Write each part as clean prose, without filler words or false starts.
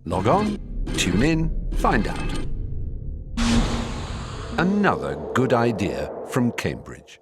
Log on, tune in, find out. Another good idea from Cambridge.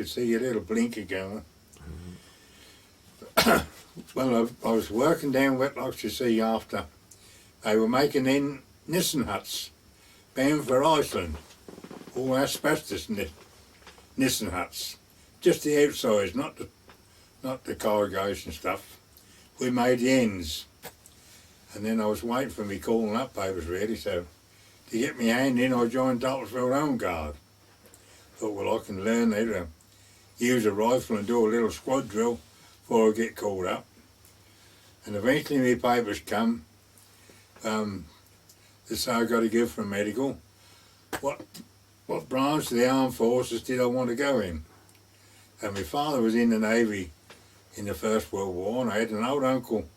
See your little blinker going. Well, I was working down Wetlocks, you see, after they were making in Nissen huts bound for Iceland, all asbestos Nissen huts, just the outsides, not the cargoes and stuff. We made the ends, and then I was waiting for me calling up papers really, so to get my hand in I joined Dartford Home Guard. Thought, well, I can learn how to use a rifle and do a little squad drill before I get called up. And eventually my papers come. They say I got to go for a medical. What branch of the armed forces did I want to go in? And my father was in the Navy in the First World War, and I had an old uncle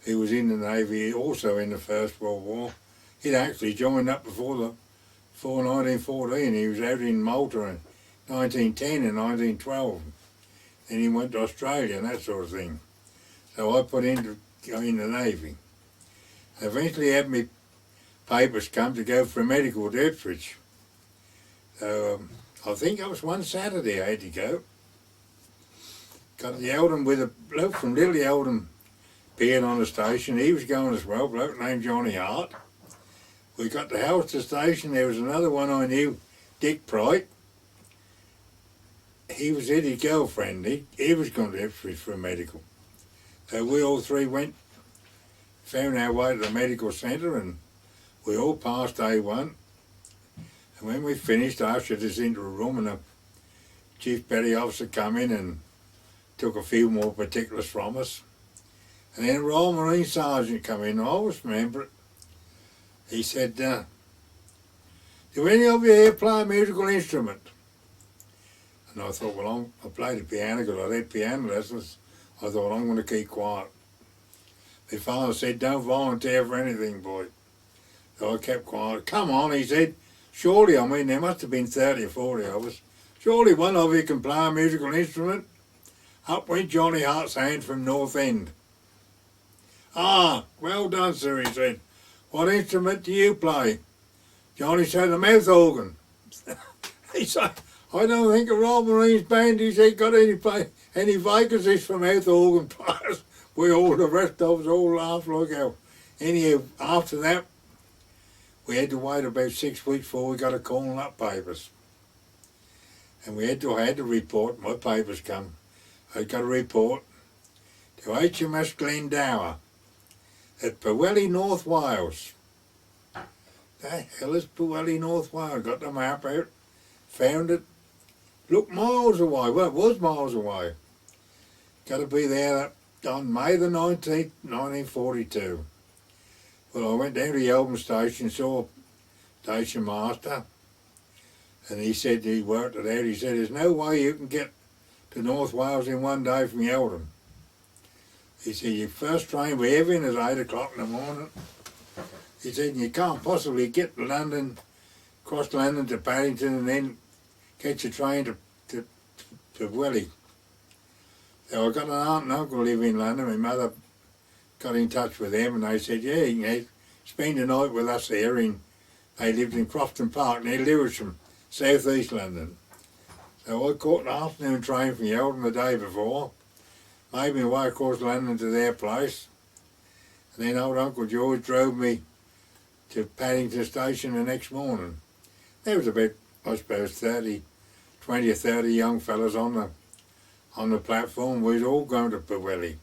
who was in the Navy also in the First World War. He'd actually joined up before 1914. He was out in Malta in 1910 and 1912. Then he went to Australia and that sort of thing. So I put in to go in the Navy. I eventually had my papers come to go for a medical at Ipswich. So I think it was one Saturday I had to go. Got the Eldon with a bloke from Little Eldon being on the station. He was going as well, a bloke named Johnny Hart. We got to Halster station. There was another one I knew, Dick Bright. He was Eddie's girlfriend. He was going to Ipswich for a medical. So we all three went, found our way to the medical centre, and we all passed A1. And when we finished, I ushered us into a room, and a Chief Petty Officer come in and took a few more particulars from us. And then a Royal Marine Sergeant come in, I always remember it. He said, do any of you here play a musical instrument? And I thought, well, I played the piano because I had piano lessons. I thought, I'm going to keep quiet. My father said, don't volunteer for anything, boy. So I kept quiet. Come on, he said, surely, I mean, there must have been 30 or 40 of us. Surely one of you can play a musical instrument. Up went Johnny Hart's hand from North End. Ah, well done, sir, he said. What instrument do you play? Johnny said, a mouth organ. He said, I don't think a Royal Marines band, he said, got any vacancies for mouth organ players. We all, the rest of us all laughed like hell. Anyhow, after that, we had to wait about 6 weeks before we got a calling up papers. And I had to report, my papers come. I got a report to HMS Glendower at Pwllheli, North Wales. The hell is Pwllheli, North Wales? Got the map out, found it. Looked miles away. Well, it was miles away. Got to be there on May the 19th, 1942. Well, I went down to the Eltham station, saw station master, and he said he worked it out. He said, there's no way you can get to North Wales in one day from Eltham. He said, your first train we ever in is 8 o'clock in the morning. He said, you can't possibly get to London, cross London to Paddington and then catch a train to Pwllheli. So I got an aunt and uncle live in London. My mother got in touch with them and they said, yeah, you can spend the night with us here. They lived in Crofton Park near Lewisham, south east London. So I caught an afternoon train from Eltham the day before, made my way across London to their place, and then old Uncle George drove me to Paddington Station the next morning. There was about, I suppose, 20 or 30 young fellas on the platform. We was all going to Pwllheli.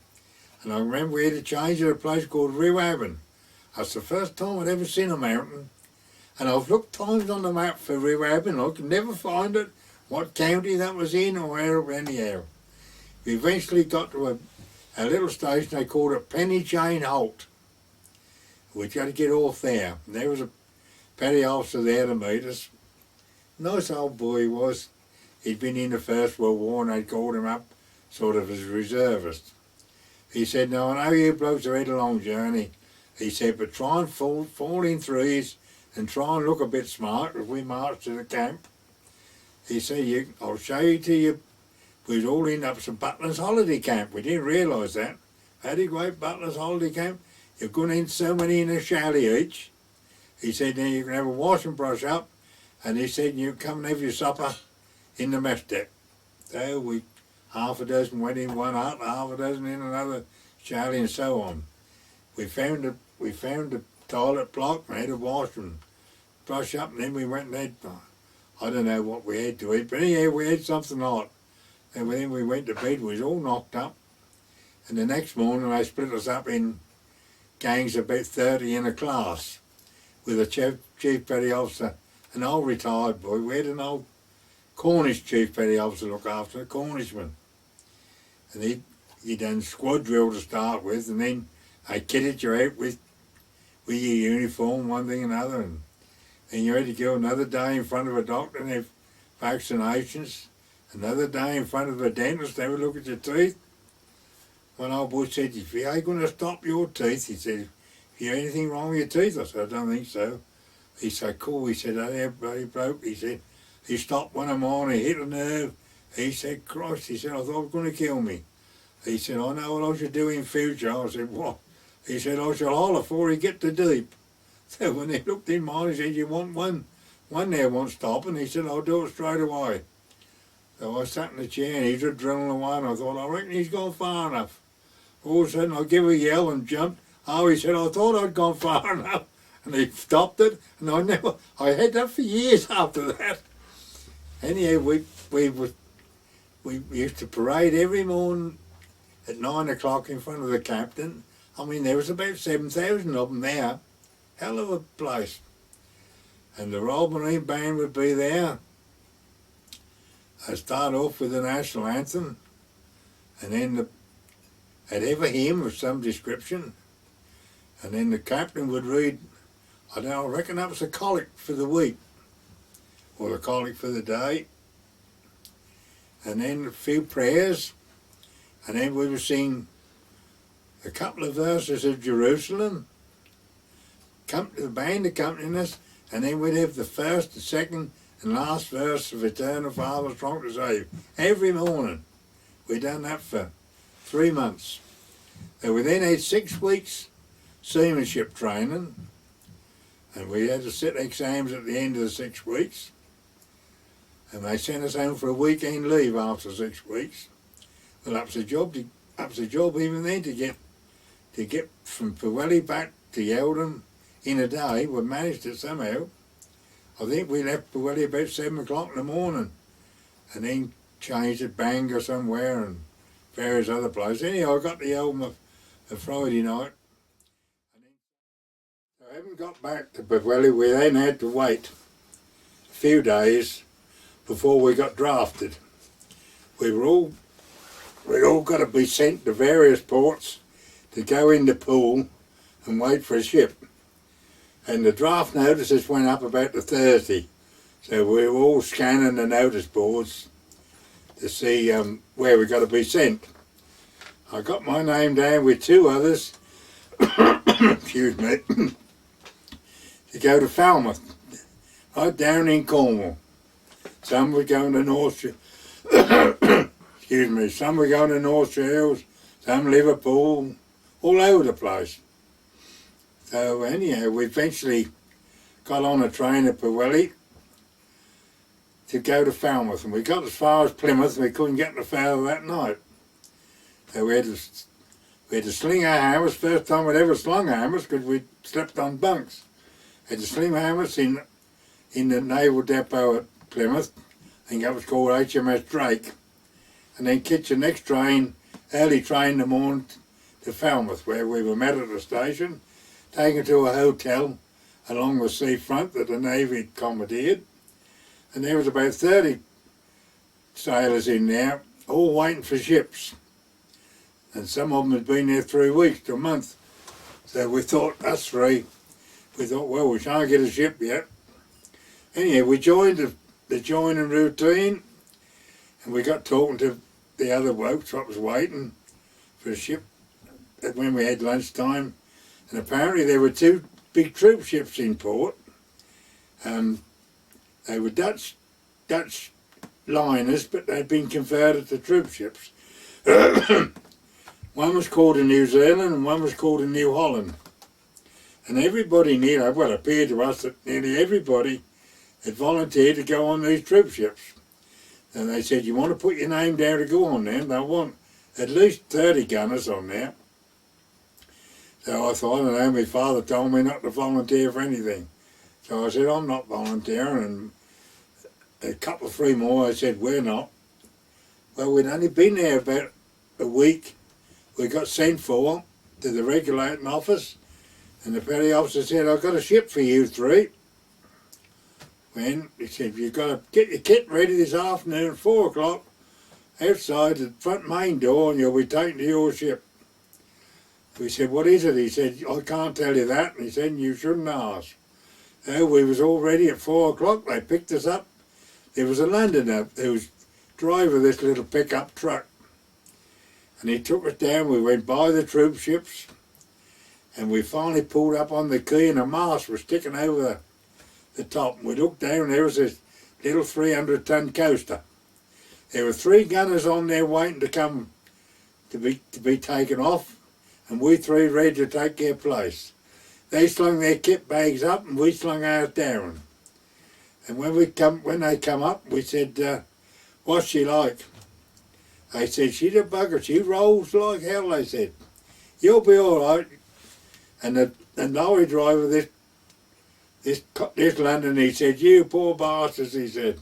And I remember we had to change at a place called Rewabon. That's the first time I'd ever seen a mountain. And I've looked times on the map for Rewabon. I could never find it, what county that was in or where, anyhow. We eventually got to a little station, they called it Penny Chain Halt. We had to get off there. And there was a petty officer there to meet us. Nice old boy he was. He'd been in the First World War and they'd called him up sort of as a reservist. He said, now I know you blokes have had a long journey. He said, but try and fall in threes and try and look a bit smart as we march to the camp. He said, I'll show you to you. We was all in up to Butler's holiday camp. We didn't realise that. Had a great Butler's holiday camp. You're going in so many in a chalet each. He said, then you can have a wash and brush up. And he said, you come and have your supper in the mess deck. So we, half a dozen went in one hut, half a dozen in another chalet and so on. We found the toilet block and had a wash and brush up, and then we went and had, I don't know what we had to eat, but anyhow we had something hot. And then we went to bed, we was all knocked up. And the next morning they split us up in gangs of about 30 in a class with a chief petty officer, an old retired boy. We had an old Cornish chief petty officer look after, a Cornishman. And he done squad drill to start with, and then they kitted you out with your uniform, one thing and another, and then you had to go another day in front of a doctor and have vaccinations, another day in front of a dentist, they would look at your teeth. One old boy said, if you ain't going to stop your teeth, he said, if you have anything wrong with your teeth, I said, I don't think so. He said, cool, he said, that there bloody bloke, he said, he stopped one of mine, he hit a nerve. He said, Christ, he said, I thought it was going to kill me. He said, I know what I should do in future. I said, what? He said, I shall holler before he get too deep. So when he looked in mine, he said, you want one? One there won't stop, and he said, I'll do it straight away. So I sat in the chair and he's a drilling away, and I thought, I reckon he's gone far enough. All of a sudden I give a yell and jumped. Oh, he said, I thought I'd gone far enough. And he stopped it, and I had that for years after that. Anyhow, we used to parade every morning at 9 o'clock in front of the captain. I mean, there was about 7,000 of them there. Hell of a place. And the Royal Marine Band would be there. I start off with the national anthem, and then I'd have a hymn of some description, and then the captain would read, I don't know, I reckon that was the collect for the week, or the collect for the day, and then a few prayers, and then we would sing a couple of verses of Jerusalem, the band accompanying us, and then we'd have the first, the second, and last verse of Eternal Father, strong to save, every morning. We'd done that for 3 months. And we then had 6 weeks seamanship training, and we had to sit exams at the end of the 6 weeks, and they sent us home for a weekend leave after 6 weeks. Well, that was a job even then to get from Pwllheli back to Yeldham in a day. We managed it somehow. I think we left Pwllheli about 7 o'clock in the morning, and then changed at Bangor somewhere and various other places. Anyhow, I got to Yeldham a Friday night. I haven't got back to Pwllheli. We then had to wait a few days before we got drafted. We'd all got to be sent to various ports to go in the pool and wait for a ship. And the draft notices went up about the Thursday, so we were all scanning the notice boards to see where we got to be sent. I got my name down with 2 others, excuse me, to go to Falmouth, right down in Cornwall. Some were going to North, excuse me, some were going to North Shields, some Liverpool, all over the place. So anyhow, we eventually got on a train at Pwllheli to go to Falmouth, and we got as far as Plymouth and we couldn't get no further that night. So we had to sling our hammers, first time we'd ever slung hammers because we'd slept on bunks. Had to sling hammers in the naval depot at Plymouth, I think that was called HMS Drake, and then catch the next train, early train in the morning to Falmouth, where we were met at the station, taken to a hotel along the seafront that the Navy had commandeered, and there was about 30 sailors in there, all waiting for ships, and some of them had been there 3 weeks to a month. So we thought, us 3, we thought, well, we shan't get a ship yet. Anyhow, we joined the joining routine, and we got talking to the other blokes what was waiting for a ship when we had lunchtime, and apparently there were 2 big troop ships in port. They were Dutch liners, but they'd been converted to troop ships. One was called a New Zealand and one was called a New Holland. And everybody knew, well, it appeared to us that nearly everybody had volunteered to go on these troop ships. And they said, you want to put your name down to go on there? They want at least 30 gunners on there. So I thought, I don't know, my father told me not to volunteer for anything. So I said, I'm not volunteering, and a couple of 3 more, I said, we're not. Well, we'd only been there about a week. We got sent for to the regulating office, and the petty officer said, I've got a ship for you 3. When he said, you've got to get your kit ready this afternoon at 4 o'clock outside the front main door, and you'll be taken to your ship. We said, what is it? He said, I can't tell you that. And he said, you shouldn't ask. So we was all ready at 4 o'clock. They picked us up. There was a Londoner who was driver of this little pickup truck. And he took us down. We went by the troop ships. And we finally pulled up on the quay, and a mast was sticking over the top. And we looked down, and there was this little 300-ton coaster. There were 3 gunners on there waiting to come to be taken off. And we 3 ready to take their place. They slung their kit bags up and we slung ours down. And when they come up, we said, what's she like? They said, she's a bugger, she rolls like hell, they said. You'll be all right. And the lorry driver, this London, he said, you poor bastards, he said.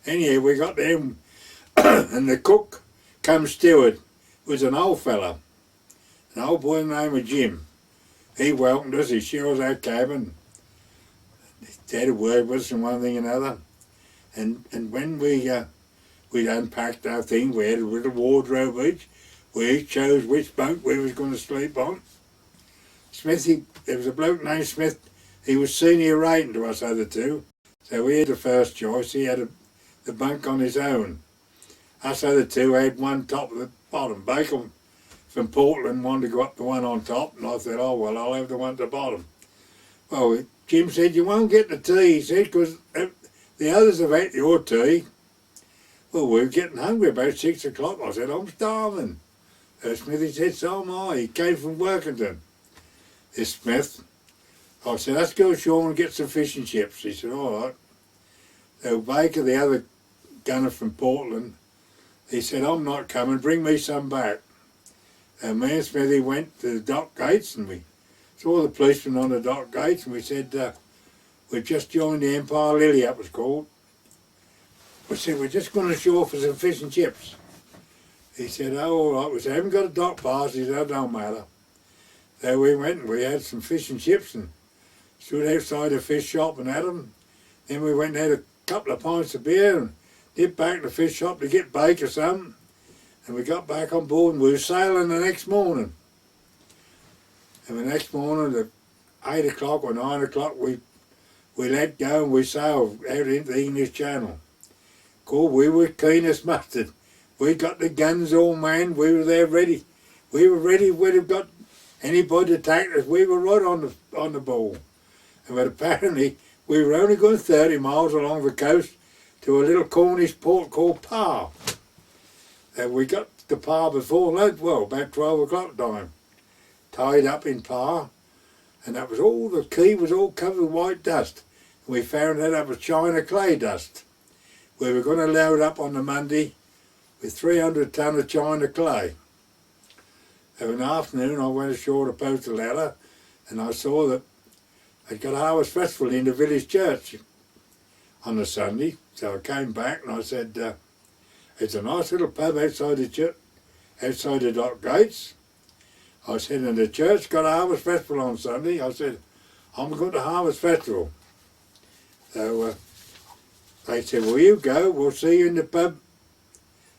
Anyhow, we got them, and the cook, come steward, was an old fella. An old boy named of Jim. He welcomed us, he showed us our cabin. He had a word with us and one thing and another. And when we we'd unpacked our things, we had a little wardrobe each. We each chose which bunk we was going to sleep on. Smithy, there was a bloke named Smith, he was senior rating to us other two. So we had the first choice, he had the bunk on his own. Us other two had one top of the bottom. Bacon from Portland wanted to go up the one on top, and I said, oh well, I'll have the one at the bottom. Well, Jim said, you won't get the tea, he said, because the others have had your tea. Well, we were getting hungry about 6 o'clock. I said, I'm starving. Smithy said, so am I. He came from Workington. This Smith. I said, let's go ashore and get some fish and chips. He said, all right. So Baker, the other gunner from Portland, he said, I'm not coming, bring me some back. And me and Smithy went to the dock gates, and we saw the policeman on the dock gates, and we said, we've just joined the Empire Lily, that was called. We said, we're just going ashore for some fish and chips. He said, oh, all right. We said, I haven't got a dock pass. He said, that don't matter. So we went and we had some fish and chips and stood outside the fish shop and had them. Then we went and had a couple of pints of beer and dipped back to the fish shop to get Baker some. And we got back on board and we were sailing the next morning. And the next morning at 8 o'clock or 9 o'clock we let go and we sailed out into the English Channel. Cool, we were keen as mustard. We got the guns all manned, we were there ready. We were ready, we'd have got anybody to attack us, we were right on the ball. But apparently we were only going 30 miles along the coast to a little Cornish port called Par. And we got to Par before lunch, well, about 12 o'clock time. Tied up in Par, and that was all, the quay was all covered with white dust. And we found that was China clay dust. We were going to load up on the Monday with 300 tonne of China clay. So in the afternoon I went ashore to post a letter, and I saw that they'd got a harvest festival in the village church on the Sunday. So I came back and I said, it's a nice little pub outside the church, outside the dock gates. I said, and the church got a harvest festival on Sunday. I said, I'm going to harvest festival. So they said, well, you go, we'll see you in the pub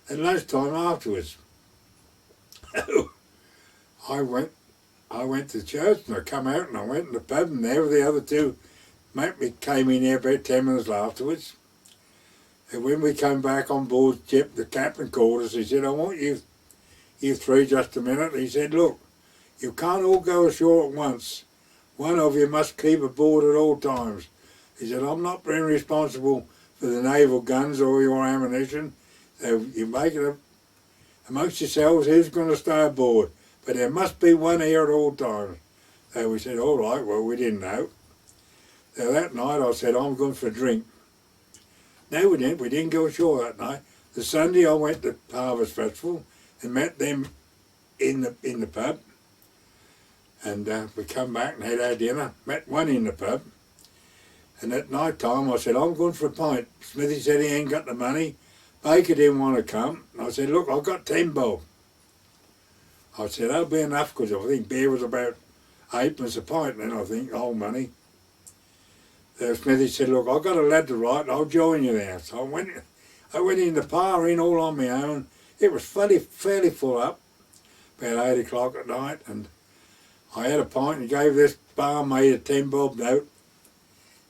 at lunchtime afterwards. I went to church and I come out and I went in the pub, and there were the other two came in there about 10 minutes afterwards. And when we came back on board ship, the captain called us. He said, I want you three just a minute. He said, look, you can't all go ashore at once. One of you must keep aboard at all times. He said, I'm not being responsible for the naval guns or your ammunition. So you make it amongst yourselves who's going to stay aboard. But there must be one here at all times. So we said, all right, well, we didn't know. So that night I said, I'm going for a drink. No, we didn't. We didn't go ashore that night. The Sunday I went to Harvest Festival and met them in the pub. And we come back and had our dinner, met one in the pub. And at night time I said, I'm going for a pint. Smithy said he ain't got the money. Baker didn't want to come. And I said, look, I've got 10 bob. I said, that'll be enough, because I think beer was about 8pence a pint then, I think, old money. So Smithy said, look, I've got a lad to write, I'll join you there. So I went in the Par in all on my own. It was fairly full up, about 8 o'clock at night, and I had a pint and gave this barmaid a 10 bob note.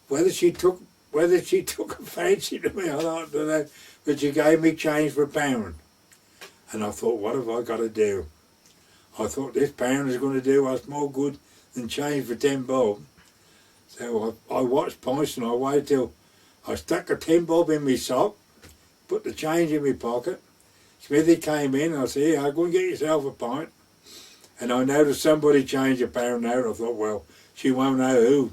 Whether she took a fancy to me, I don't know, but she gave me change for £1. And I thought, what have I got to do? I thought this £1 is going to do us more good than change for 10 bob. So I watched pints and I waited till I stuck a 10 bob in my sock, put the change in my pocket. Smithy came in and I said, yeah, go and get yourself a pint. And I noticed somebody changed a £1 note. I thought, well, she won't know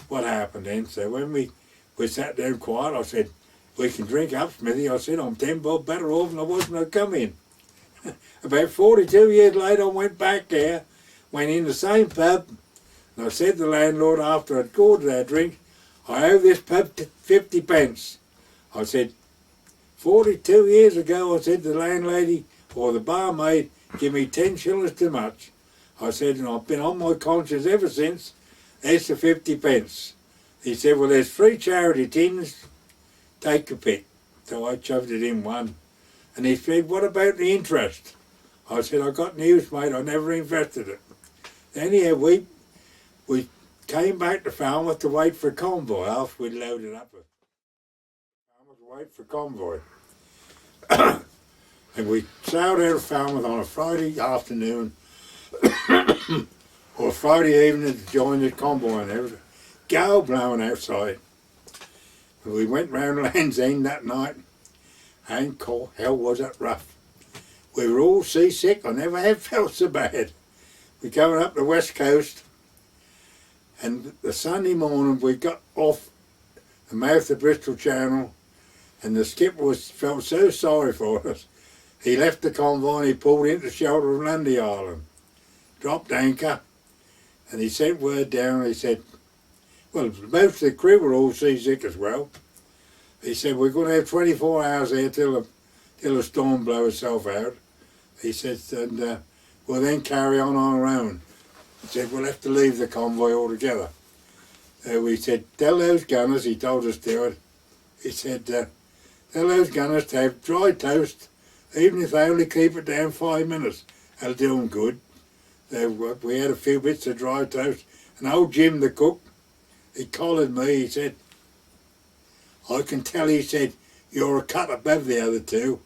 what happened then. So when we sat down quiet, I said, we can drink up, Smithy. I said, I'm 10 bob better off than I was when I come in. About 42 years later, I went back there, went in the same pub, and I said to the landlord after I'd ordered our drink, I owe this pub 50 pence. I said, 42 years ago, I said to the landlady or the barmaid, give me 10 shillings too much. I said, and I've been on my conscience ever since, there's the 50 pence. He said, well, there's 3 charity tins, take a pick. So I shoved it in one. And he said, what about the interest? I said, I got news, mate, I never invested it. Anyhow, we came back to Falmouth to wait for a convoy after we'd loaded up. Falmouth to wait for a convoy. And we sailed out of Falmouth on a Friday afternoon or Friday evening to join the convoy, and there was a gale blowing outside. And we went round Land's End that night, and hell was it rough. We were all seasick. I never have felt so bad. We're going up the west coast, and the Sunday morning we got off the mouth of Bristol Channel, and the skipper felt so sorry for us. He left the convoy and he pulled into shelter of Lundy Island, dropped anchor, and he sent word down. He said, well, most of the crew were all seasick as well. He said, we're going to have 24 hours here till the storm blows itself out. He said, and we'll then carry on our own. He said, we'll have to leave the convoy altogether. We said, tell those gunners, he told us to it, he said, tell those gunners to have dry toast, even if they only keep it down 5 minutes. That'll do them good. We had a few bits of dry toast, and old Jim, the cook, he collared me. He said, I can tell, he said, you're a cut above the other two.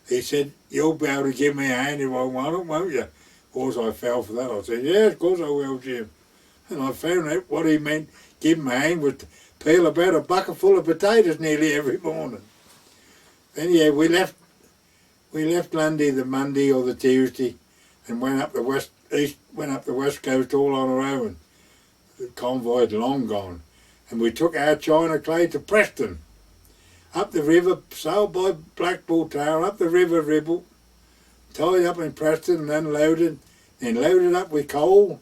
He said, you'll be able to give me a hand if I want it, won't you? Of course I fell for that. I said, yeah, of course I will, Jim. And I found out what he meant, give him a hand, was to peel about a bucket full of potatoes nearly every morning. Anyhow, we left Lundy the Monday or the Tuesday and went up the west coast all on our own. The convoy had long gone. And we took our china clay to Preston, up the river, sailed by Blackpool Tower, up the River Ribble, tied up in Preston and unloaded, then loaded up with coal,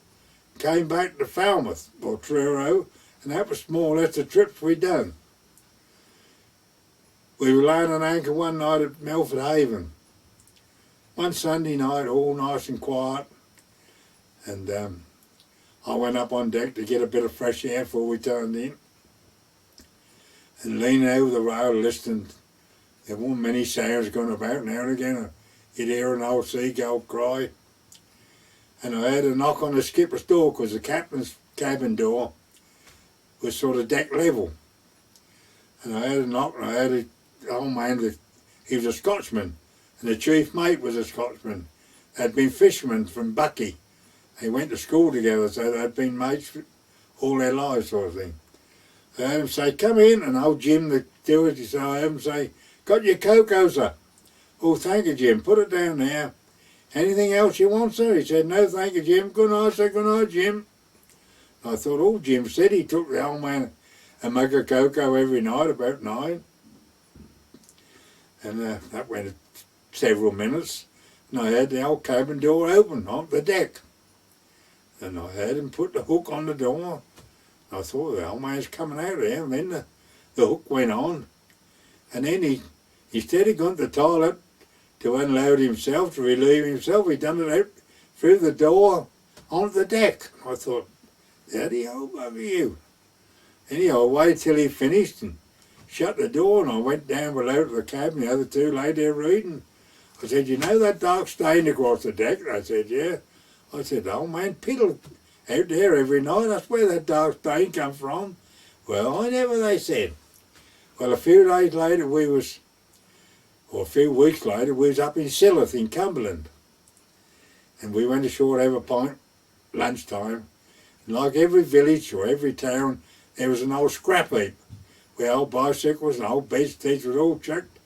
came back to Falmouth or Truro, and that was more or less the trips we'd done. We were laying on anchor one night at Milford Haven. One Sunday night, all nice and quiet, and I went up on deck to get a bit of fresh air before we turned in, and leaning over the rail listening. There weren't many sailors going about. Now and again you'd hear an old seagull cry, and I heard a knock on the skipper's door, because the captain's cabin door was sort of deck level, and I heard a knock, and I heard an old man, he was a Scotsman, and the chief mate was a Scotsman. They'd been fishermen from Bucky. They went to school together, so they'd been mates all their lives, sort of thing. I heard him say, come in, and old Jim, the steward, he said, I heard him say, got your cocoa, sir? Oh, thank you, Jim, put it down there. Anything else you want, sir? He said, no, thank you, Jim. Good night, sir, good night, Jim. I thought, oh, Jim said he took the old man a mug of cocoa every night, about 9. And that went several minutes, and I had the old cabin door open on the deck. And I had him put the hook on the door. I thought, the old man's coming out there, and then the hook went on. And then he instead of going to the toilet to unload himself, to relieve himself, he done it out through the door onto the deck. I thought, Daddy, old bugger you. Anyhow, I waited till he finished and shut the door, and I went down below to the cabin. The other two lay there reading. I said, you know that dark stain across the deck? They said, yeah. I said, old man piddle out there every night. That's where that dark stain come from. Well, I never, they said. Well, a few days later a few weeks later, we was up in Silleth in Cumberland. And we went ashore to have a pint lunchtime. And like every village or every town, there was an old scrap heap where old bicycles and old bedsteads was all chucked.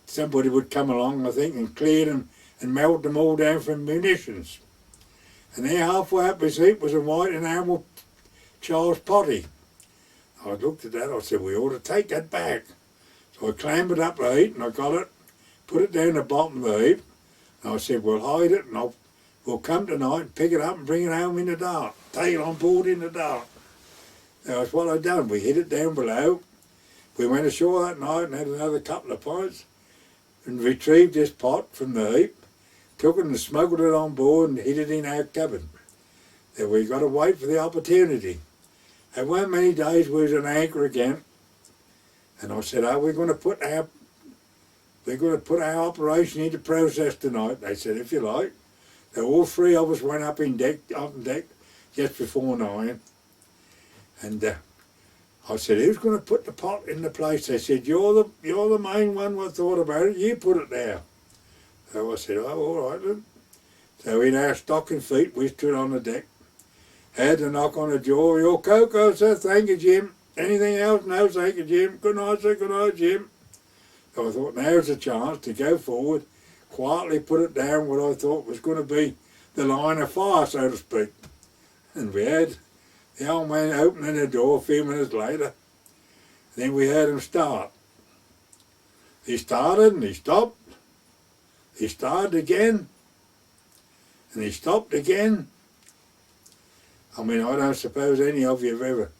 Somebody would come along, I think, and clear them and melt them all down from munitions. And there halfway up his heap was a white enamel child's potty. I looked at that, I said, we ought to take that back. So I clambered up the heap and I got it, put it down the bottom of the heap, and I said, we'll hide it and we'll come tonight and pick it up and bring it home in the dark, take it on board in the dark. That's what I'd done. We hid it down below. We went ashore that night and had another couple of pints and retrieved this pot from the heap, took it and smuggled it on board and hid it in our cabin. Then we got to wait for the opportunity. And weren't many days we was at anchor again, and I said, are we going to put our we're going to put our operation into process tonight. They said, if you like. So all three of us went up on deck just before 9. And I said, who's going to put the pot in the place? They said, you're the main one that thought about it. You put it there. So I said, oh, all right then. So in our stocking feet, we stood on the deck. Had to knock on the door. Your cocoa, sir. Thank you, Jim. Anything else? No, thank you, Jim. Good night, sir. Good night, Jim. So I thought, now's the chance to go forward, quietly put it down what I thought was going to be the line of fire, so to speak. And we had the old man opening the door a few minutes later. Then we heard him start. He started and he stopped. He started again. And he stopped again. I mean, I don't suppose any of you have ever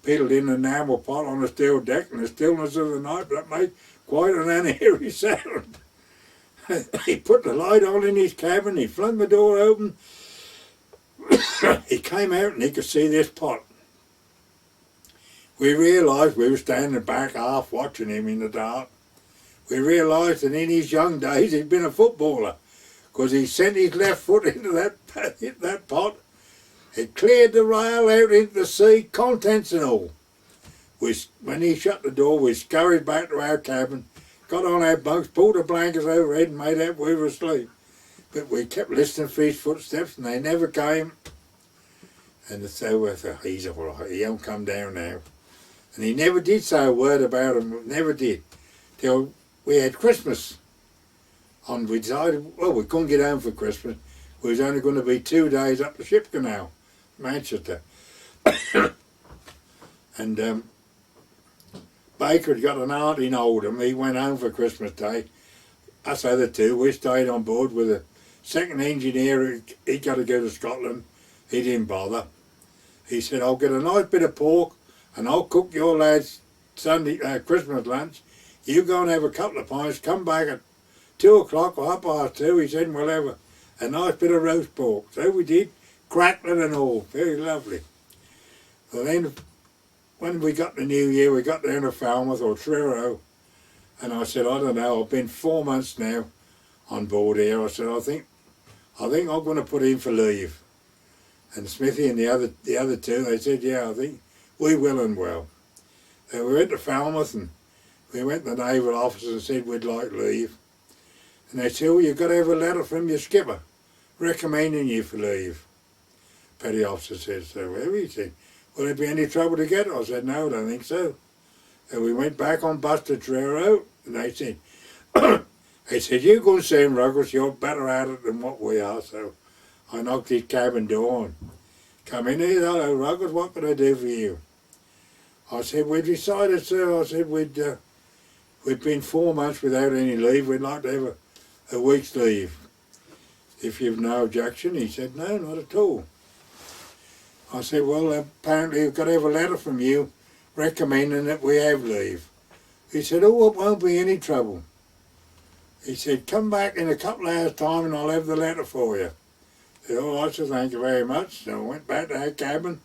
piddled in an enamel pot on a steel deck in the stillness of the night, but that made quite an unheary sound. He put the light on in his cabin, he flung the door open. He came out and he could see this pot. We realised, we were standing back half watching him in the dark. We realised that in his young days he'd been a footballer, because he sent his left foot into that pot. It cleared the rail out into the sea, contents and all. When he shut the door, we scurried back to our cabin, got on our bunks, pulled the blankets overhead and made out we were asleep. But we kept listening for his footsteps and they never came. And so I thought, he's all right, he won't come down now. And he never did say a word about him, never did. Till we had Christmas. And we decided, well, we couldn't get home for Christmas. We was only going to be 2 days up the ship canal, Manchester. And Baker had got an aunt in Oldham. He went home for Christmas Day. Us other two, we stayed on board with a second engineer. He got to go to Scotland. He didn't bother. He said, I'll get a nice bit of pork and I'll cook your lads Christmas lunch. You go and have a couple of pints, come back at 2 o'clock or 2:30. He said, we'll have a nice bit of roast pork. So we did, crackling and all, very lovely. So then, when we got the New Year, we got down to Falmouth or Truro, and I said, I don't know, I've been 4 months now on board here. I said, I think I'm going to put in for leave. And Smithy and the other two, they said, yeah, I think we will and well. So we went to Falmouth and we went to the naval office and said we'd like leave. And they said, well, you've got to have a letter from your skipper recommending you for leave. Petty officer said, so where? He said, will there be any trouble to get it? I said, no, I don't think so. And we went back on bus to Truro and they said, you go and see him, Ruggles, you're better at it than what we are. So I knocked his cabin door and come in here, hello Ruggles, what can I do for you? I said, we decided, sir, I said, we'd been 4 months without any leave, we'd like to have a week's leave. If you've no objection. He said, no, not at all. I said, well, apparently we've got to have a letter from you recommending that we have leave. He said, oh, it won't be any trouble. He said, come back in a couple of hours' time and I'll have the letter for you. I said, all right, so thank you very much. So I went back to our cabin.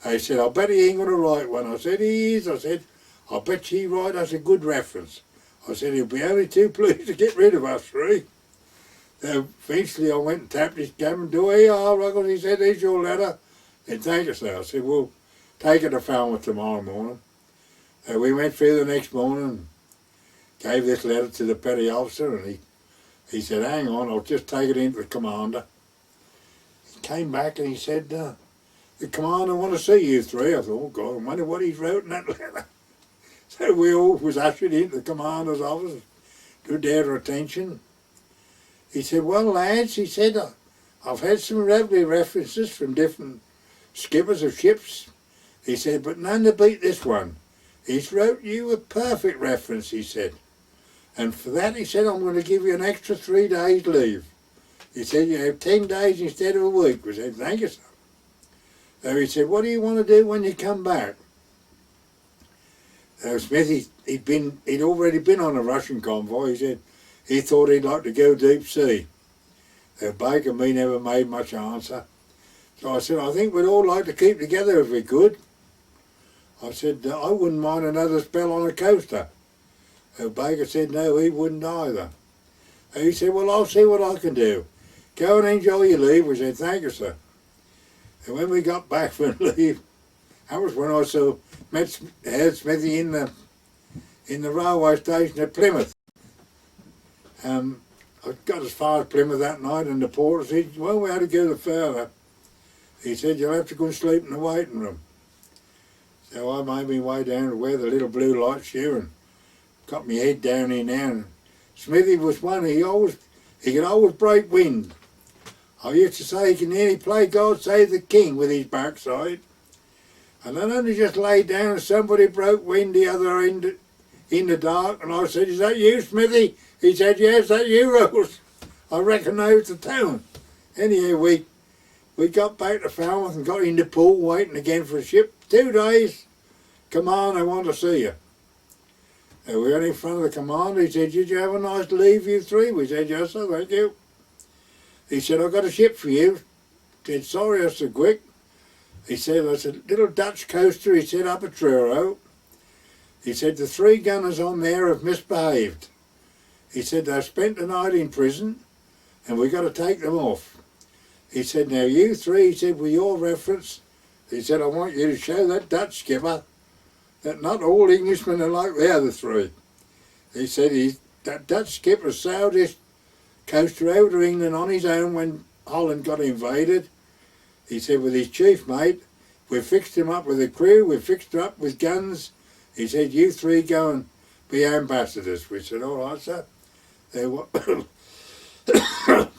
They said, I bet he ain't going to write one. I said, he is. I said, I bet he write us a good reference. I said, he'll be only too pleased to get rid of us three. So eventually I went and tapped his cabin door. Here you are, Ruggles. He said, here's your letter. I said, thank you, sir. I said, we'll take it to Falmouth tomorrow morning. So we went through the next morning and gave this letter to the petty officer, and he said, hang on, I'll just take it into the commander. He came back and he said, the commander want to see you three. I thought, oh God, I wonder what he's wrote in that letter. So we all was ushered into the commander's office, to their attention. He said, well lads, he said, I've had some lovely references from different skippers of ships. He said, but none to beat this one. He's wrote you a perfect reference, he said. And for that, he said, I'm going to give you an extra 3 days leave. He said, you have 10 days instead of a week. We said, thank you, sir. So he said, what do you want to do when you come back? Smith, he'd already been on a Russian convoy. He said he thought he'd like to go deep sea. Baker and me never made much answer. So I said, I think we'd all like to keep together if we could. I said, I wouldn't mind another spell on a coaster. So Baker said no, he wouldn't either. And he said, well, I'll see what I can do. Go and enjoy your leave. We said, thank you, sir. And when we got back from leave, that was when I heard Smithy in the railway station at Plymouth. I got as far as Plymouth that night, and the porter said, well, we had to go further. He said, you'll have to go and sleep in the waiting room. So I made my way down to where the little blue light's here and got my head down in there. And Smithy was one, he could always break wind. I used to say he can nearly play God Save the King with his backside. And I only just lay down and somebody broke wind the other end in the dark, and I said, is that you, Smithy? He said, yes, that you, Ruggles. I recognised the town. Anyhow, we got back to Falmouth and got in the pool waiting again for a ship. 2 days. Come on, I want to see you. And we got in front of the commander. He said, did you have a nice leave, you three? We said, yes, sir, thank you. He said, I've got a ship for you. He said, sorry, that's so quick. He said, that's a little Dutch coaster, he said, up at Truro. He said, the 3 gunners on there have misbehaved. He said, they've spent the night in prison and we've got to take them off. He said, now you 3, he said, with your reference, he said, I want you to show that Dutch skipper that not all Englishmen are like the other 3. He said, that Dutch skipper sailed this coaster over to England on his own when Holland got invaded. He said, with his chief mate, we fixed him up with a crew, we fixed him up with guns. He said, you 3 go and be ambassadors. We said, all right, sir.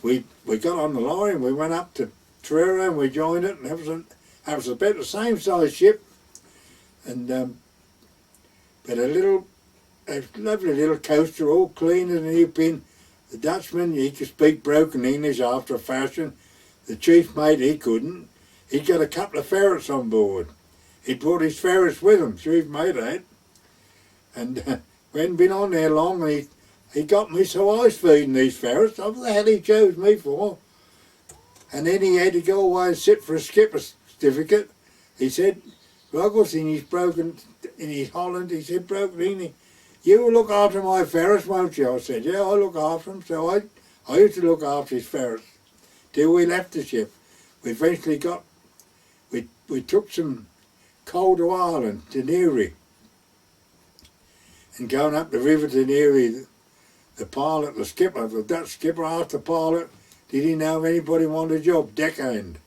We got on the lorry and we went up to Truro and we joined it, and that was about the same size ship, and but a lovely little coaster, all clean as a new pin. The Dutchman, he could speak broken English after a fashion. The chief mate, he couldn't. He'd got a couple of ferrets on board. He'd brought his ferrets with him, chief mate had. And we hadn't been on there long, and he got me so I was feeding these ferrets. What the hell he chose me for? And then he had to go away and sit for a skipper certificate. He said, Ruggles, in his Holland, he said, broken English, you will look after my ferrets, won't you? I said, yeah, I'll look after them. So I used to look after his ferrets till we left the ship. We eventually we took some coal to Ireland, to Neary. And going up the river to Neary, the pilot, the skipper, the Dutch skipper asked the pilot, did he know if anybody wanted a job, deckhand?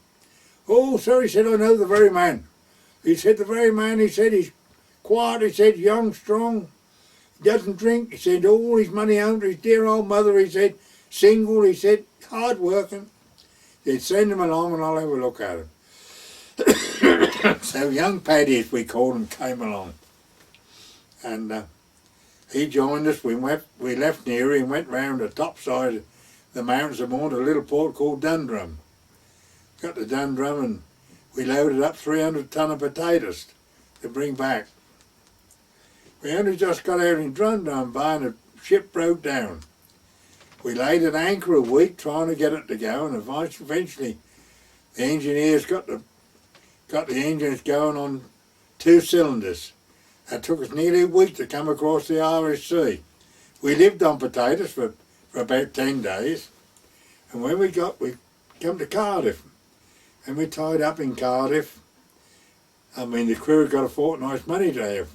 Oh, sir, he said, I know the very man. He said, the very man, he said, he's quiet, he said, young, strong, doesn't drink, he said, all his money home to his dear old mother, he said, single, he said, hard working. He said, send him along and I'll have a look at him. So young Paddy, as we called him, came along. And he joined us. We left Neary and went round the top side of the mountains and more to a little port called Dundrum. Got to Dundrum and we loaded up 300 ton of potatoes to bring back. We only just got out in Dundrum Bay and the ship broke down. We laid at anchor a week trying to get it to go, and eventually the engineers got the engines going on 2 cylinders. It took us nearly a week to come across the Irish Sea. We lived on potatoes for about 10 days, and when we come to Cardiff, and we tied up in Cardiff. I mean, the crew got a fortnight's money to have,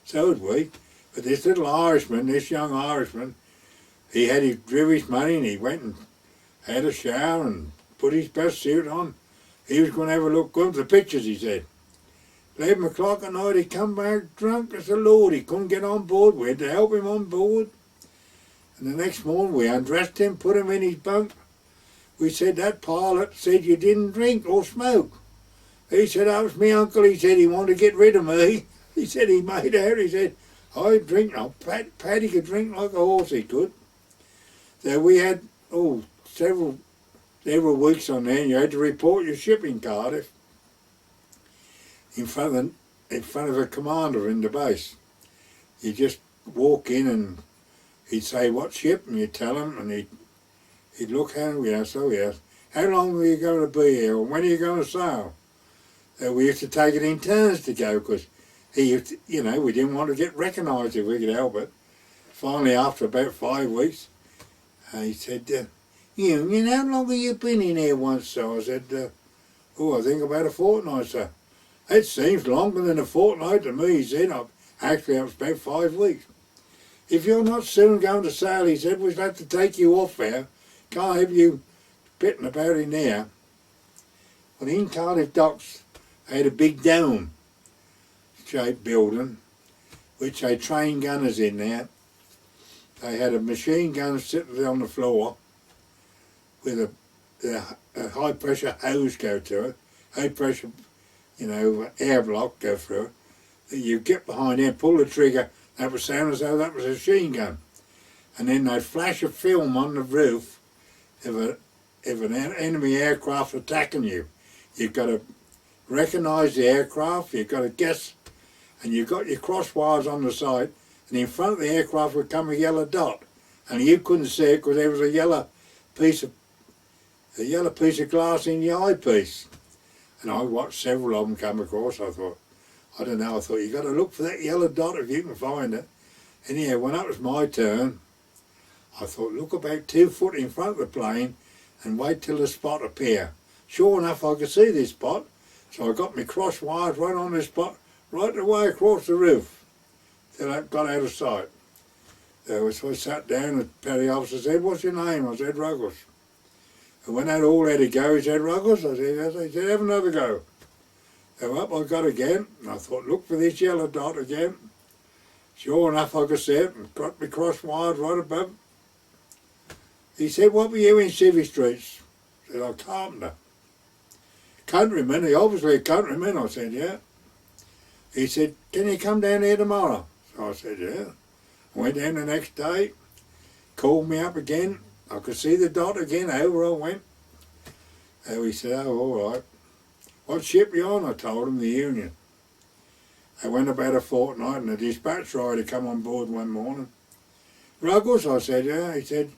so did we. But this little Irishman, this young Irishman, he drew his money and he went and had a shower and put his best suit on. He was going to have a look at the pictures, he said. 11 o'clock at night, he come back drunk as a lord. He couldn't get on board. We had to help him on board. And the next morning, we undressed him, put him in his bunk. We said, that pilot said you didn't drink or smoke. He said, that was me uncle. He said he wanted to get rid of me. He said he made out. He said, I drink. Oh, Paddy could drink like a horse, he could. So we had, several weeks on there, and you had to report your ship in Cardiff in front of a commander in the base. You just walk in and he'd say, what ship? And you'd tell him, and he'd look at him, yes. How long are you going to be here? Or when are you going to sail? We used to take it in turns to go, because we didn't want to get recognised if we could help it. finally, after about 5 weeks, he said, Union, how long have you been in here once, sir? I said, I think about a fortnight, sir. It seems longer than a fortnight to me, he said. Actually, I've spent 5 weeks. If you're not soon going to sail, he said, we'll have to take you off there. Can't have you pitting about in there. Well, in Cardiff Docks, they had a big dome-shaped building, which they trained gunners in there. They had a machine gun sitting on the floor with a high-pressure hose go to it, high-pressure, air block go through it. That you get behind there, pull the trigger, that would sound as though that was a machine gun. And then they'd flash a film on the roof if an enemy aircraft attacking you. You've got to recognise the aircraft, you've got to guess, and you've got your crosswires on the side, and in front of the aircraft would come a yellow dot, and you couldn't see it because there was a yellow piece of glass in your eyepiece. And I watched several of them come across. I thought you've got to look for that yellow dot if you can find it. Anyhow, when that was my turn, I thought, look about 2 foot in front of the plane and wait till the spot appear. Sure enough, I could see this spot, so I got my cross wires right on this spot, right the way across the roof, till I got out of sight. So I sat down, the petty officer said, what's your name? I said, Ruggles. And when that all had to go, he said, Ruggles? I said, yes. He said, have another go. So up I got again, and I thought, look for this yellow dot again. Sure enough, I could see it, and got my cross wires right above. He said, what were you in Civvy Streets? I said, I'm carpenter. Countryman, he obviously a countryman, I said, yeah. He said, can you come down here tomorrow? So I said, yeah. I went down the next day, called me up again. I could see the dot again, over I went. So he said, oh, all right. What ship you on? I told him, the Union. I went about a fortnight and a dispatch rider come on board one morning. Ruggles, I said, yeah. He said,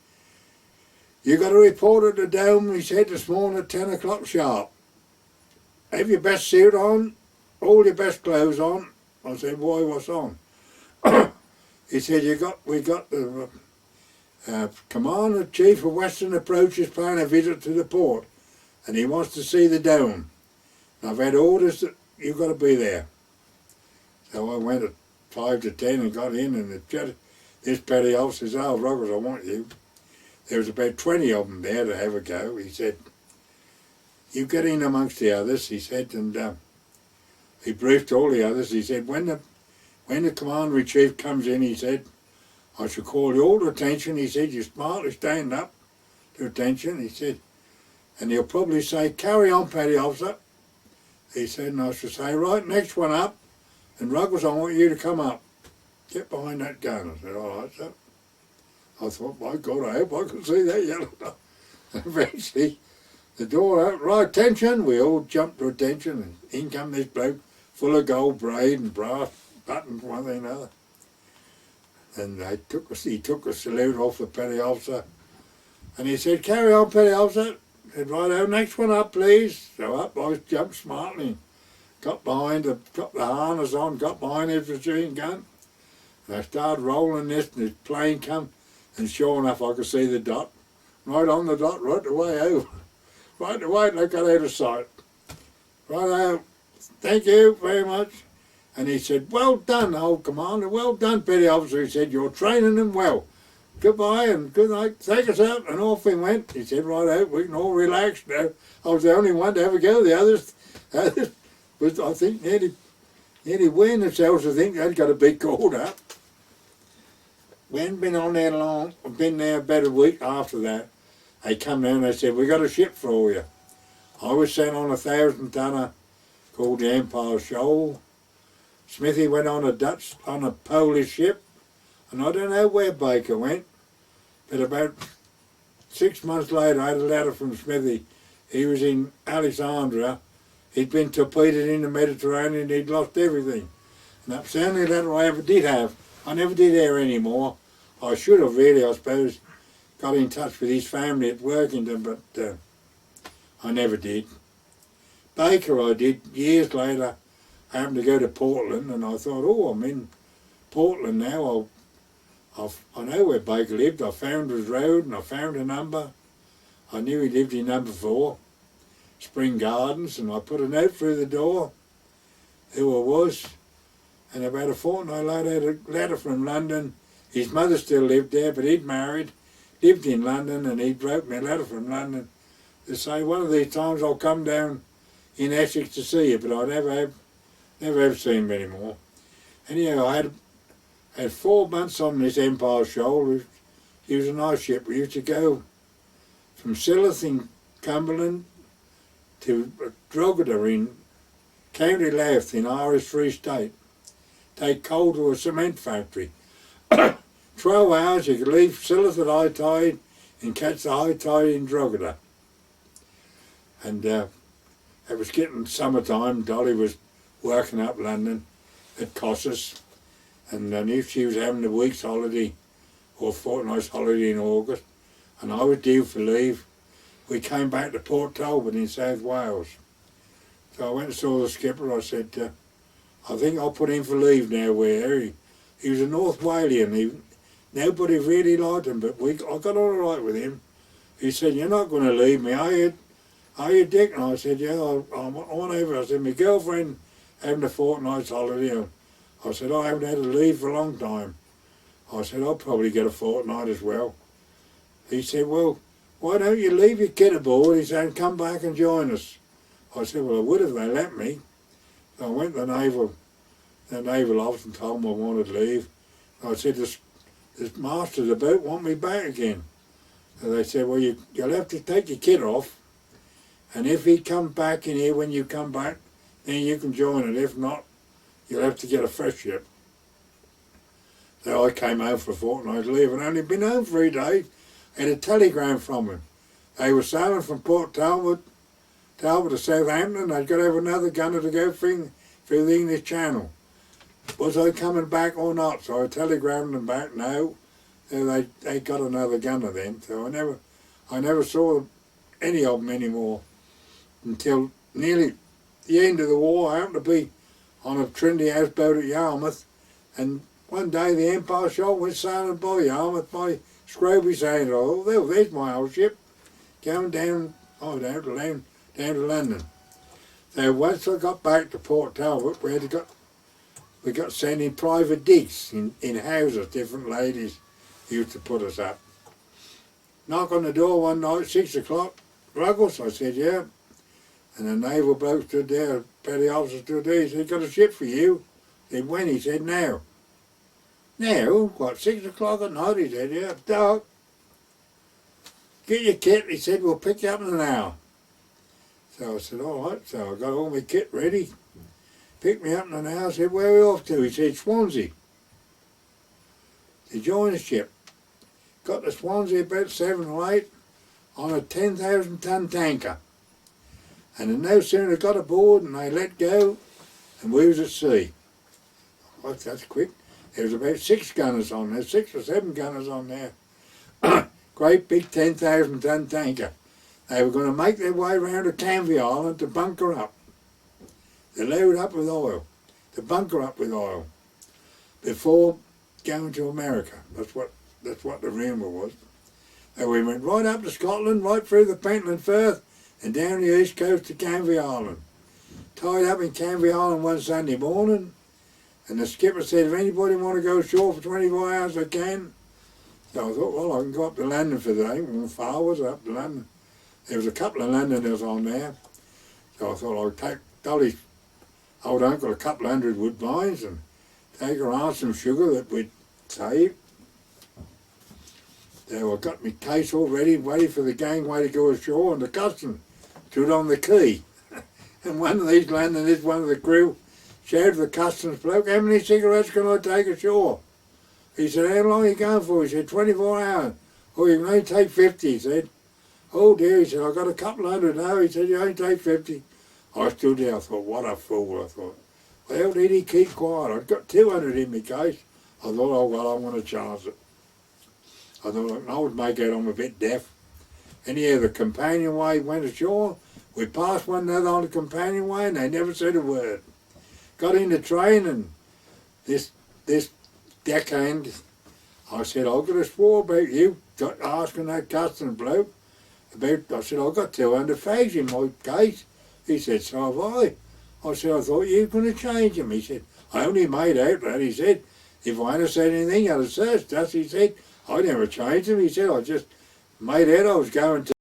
you got a report at the dome, he said, this morning at 10 o'clock sharp. Have your best suit on, all your best clothes on. I said, why, what's on? He said, we got the Commander Chief of Western Approaches paying a visit to the port, and he wants to see the dome. And I've had orders that you've got to be there. So I went at 5 to 10 and got in, and this petty officer says, oh, Ruggles, I want you. There was about 20 of them there to have a go. He said, you get in amongst the others, he said, and he briefed all the others. He said, when the Commander-in-Chief comes in, he said, I shall call you all to attention. He said, you smartly stand up to attention. He said, and he'll probably say, carry on, petty officer. He said, and I shall say, right, next one up, and Ruggles, I want you to come up. Get behind that gun. I said, all right, sir. I thought, my God, I hope I can see that yellow dot. Eventually, the door opened, right, attention. We all jumped to attention, and in come this bloke, full of gold braid and brass buttons, one thing and another. And he took a salute off the petty officer, and he said, carry on, petty officer. I said, right, next one up, please. So up I jumped smartly, got the harness on, got behind his machine gun, and I started rolling this, and this plane come, and sure enough I could see the dot, right on the dot, right the way over. Right the way, and I got out of sight. Right out, thank you very much. And he said, well done, old commander, well done, petty officer. He said, you're training them well. Goodbye and good night, take us out. And off we went. He said, right out, we can all relax now. I was the only one to ever go. The others was, I think, nearly wearing themselves. I think they'd got a big called up. We hadn't been on there long. We've been there about a week after that. They come down and they said, we got a ship for you. I was sent on 1,000-tonner called the Empire Shoal. Smithy went on a Polish ship, and I don't know where Baker went, but about 6 months later I had a letter from Smithy. He was in Alexandria. He'd been torpedoed in the Mediterranean, he'd lost everything. And that's the only letter I ever did have. I never did hear any more. I should have really, I suppose, got in touch with his family at Workington, but I never did. Baker I did. Years later, I happened to go to Portland, and I thought, oh, I'm in Portland now. I know where Baker lived. I found his road and I found a number. I knew he lived in number 4, Spring Gardens, and I put a note through the door, who I was, and about a fortnight later I had a letter from London. His mother still lived there, but he'd married, lived in London, and he wrote me a letter from London to say, one of these times I'll come down in Essex to see you, but I never have seen him anymore. Anyhow, I had 4 months on this Empire Shoal. He was a nice ship. We used to go from Silloth in Cumberland to Drogheda in County Louth in Irish Free State. Take coal to a cement factory. 12 hours you could leave Silloth at high tide and catch the high tide in Drogheda. And it was getting summertime. Dolly was working up London at Cossus, and I knew she was having a week's holiday or fortnight's holiday in August, and I was due for leave. We came back to Port Talbot in South Wales. So I went and saw the skipper. I said, I think I'll put in for leave now. He was a North Walian. Nobody really liked him, but I got all right with him. He said, you're not going to leave me, are you, Dick? And I said, yeah, I'm on over. I said, my girlfriend having a fortnight's holiday. I said, I haven't had a leave for a long time. I said, I'll probably get a fortnight as well. He said, well, why don't you leave your kid aboard? He said, come back and join us. I said, well, I would if they let me. So I went to the naval office and told them I wanted leave. I said, this master of the boat want me back again. So they said, well, you'll have to take your kid off, and if he comes back in here when you come back, then you can join it. If not, you'll have to get a fresh ship. So I came home for a fortnight's leave and only been home 3 days. I had a telegram from him. They were sailing from Port Talbot to Southampton. They'd got to have another gunner to go through the English Channel. Was I coming back or not? So I telegrammed them back, no. They got another gunner then. So I never saw any of them anymore until nearly the end of the war. I happened to be on a Trinity houseboat at Yarmouth, and one day the Empire Shoal went sailing by Yarmouth by Scroby saying, oh, there's my old ship, going down to London. So once I got back to Port Talbot, we got sent in private digs in houses. Different ladies used to put us up. Knock on the door one night, 6 o'clock, Ruggles, I said, yeah. And the naval bloke stood there, petty officer stood there, he said, got a ship for you. I said, when? He said, now. Now? What, 6 o'clock at night? He said, yeah, dark. Get your kit, he said, we'll pick you up in an hour. So I said, all right. So I got all my kit ready. Picked me up in an hour, said, where are we off to? He said, Swansea. To join the ship. Got to Swansea about 7 or 8 on a 10,000 ton tanker. And no sooner got aboard and they let go, and we was at sea. Oh, that's quick. There was about 6 gunners on there, 6 or 7 gunners on there. Great big 10,000 ton tanker. They were going to make their way round to Canvey Island to bunker up. To load up with oil. To bunker up with oil. Before going to America. That's what the rumour was. And we went right up to Scotland, right through the Pentland Firth, and down the east coast to Canvey Island. Tied up in Canvey Island one Sunday morning, and the skipper said, if anybody want to go ashore for 24 hours, they can. So I thought, well, I can go up to London for the day. Well, far was it up to London? There was a couple of Londoners on there. So I thought I'd take Dolly's old uncle a couple of 100 woodbines and take her on some sugar that we'd saved. So I got my case all ready for the gangway to go ashore, and the customs stood on the quay. And one of these Londoners, one of the crew, shouted to the customs bloke, how many cigarettes can I take ashore? He said, how long are you going for? He said, 24 hours. Oh, you can only take 50, he said. Oh dear, he said, I got a couple 100 now. He said, you only take 50. I stood there, I thought, what a fool, I thought. Well, did he keep quiet? I'd got 200 in my case. I thought, oh well, I'm going to chance it. I thought, I would make out I'm a bit deaf. Anyhow, the companionway went ashore. We passed one another on the companionway and they never said a word. Got in the train, and this deckhand I said, I could have swore about you asking that customs bloke about, I said, I've got 200 fags in my case. He said, so have I. I said, I thought you were going to change them. He said, I only made out that. He said, if I hadn't said anything, I'd have searched us. He said, I never changed them. He said, I just made out I was going to.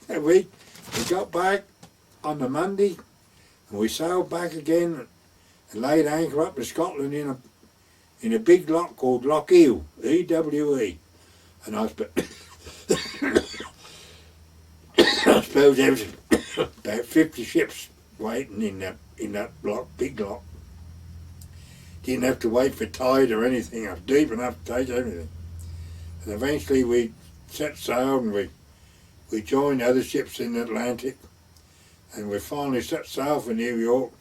That week, we got back on the Monday, and we sailed back again and laid anchor up in Scotland in a big lock called Loch Ewe, E-W-E. And I suppose there was about 50 ships waiting in that lock, big lock. Didn't have to wait for tide or anything. I was deep enough to take everything. And eventually we set sail and we joined other ships in the Atlantic, and we finally set sail for New York,